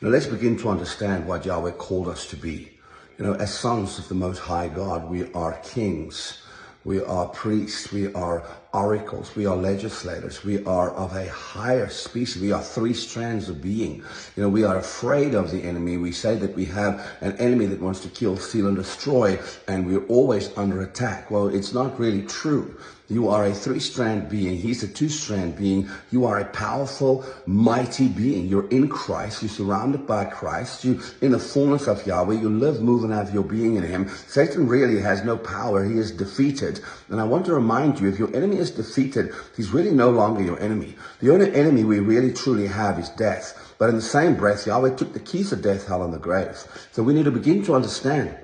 Now let's begin to understand what Yahweh called us to be. As sons of the Most High God, we are kings, we are priests, we are oracles, we are legislators, we are of a higher species, we are three strands of being. We are afraid of the enemy. We say that we have an enemy that wants to kill, steal, and destroy, and we're always under attack. Well, it's not really true. You are a three-strand being. He's a two-strand being. You are a powerful, mighty being. You're in Christ. You're surrounded by Christ. You're in the fullness of Yahweh. You live, move, and have your being in Him. Satan really has no power. He is defeated. And I want to remind you, if your enemy is defeated, he's really no longer your enemy. The only enemy we really truly have is death. But in the same breath, Yahweh took the keys of death, hell, and the grave. So we need to begin to understand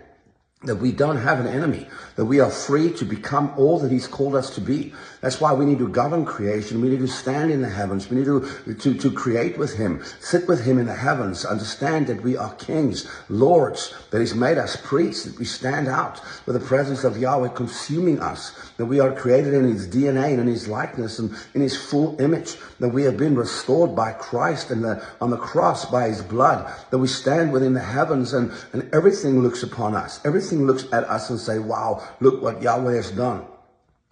that we don't have an enemy, that we are free to become all that He's called us to be. That's why we need to govern creation. We need to stand in the heavens. We need to create with Him, sit with Him in the heavens, understand that we are kings, lords, that He's made us priests, that we stand out with the presence of Yahweh consuming us, that we are created in His DNA and in His likeness and in His full image, that we have been restored by Christ and on the cross by His blood, that we stand within the heavens and everything looks upon us. Everything looks at us and say, wow, look what Yahweh has done.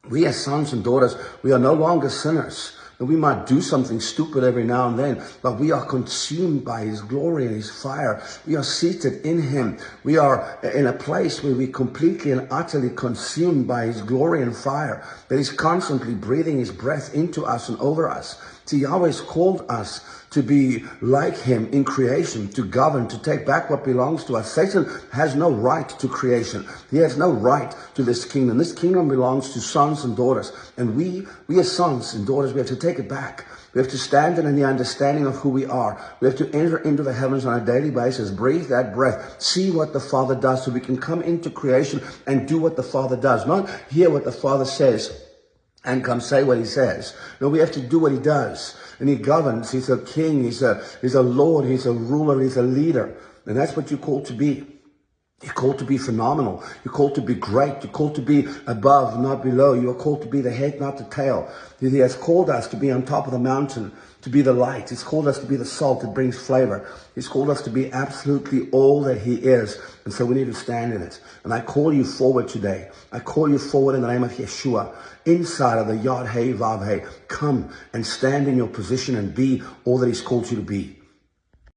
We as sons and daughters, we are no longer sinners. And we might do something stupid every now and then, but we are consumed by His glory and His fire. We are seated in Him. We are in a place where we completely and utterly consumed by His glory and fire, that He's constantly breathing His breath into us and over us. See, Yahweh has called us to be like Him in creation, to govern, to take back what belongs to us. Satan has no right to creation. He has no right to this kingdom. This kingdom belongs to sons and daughters. And we as sons and daughters, we have to take it back. We have to stand in the understanding of who we are. We have to enter into the heavens on a daily basis, breathe that breath, see what the Father does so we can come into creation and do what the Father does. Not hear what the Father says and come say what He says. No, we have to do what He does. And He governs. He's a king. He's a Lord. He's a ruler. He's a leader. And that's what you're called to be. You're called to be phenomenal. You're called to be great. You're called to be above, not below. You are called to be the head, not the tail. He has called us to be on top of the mountain, to be the light. He's called us to be the salt that brings flavor. He's called us to be absolutely all that He is. And so we need to stand in it. And I call you forward today. I call you forward in the name of Yeshua. Inside of the Yod Hey Vav Hey, come and stand in your position and be all that He's called you to be.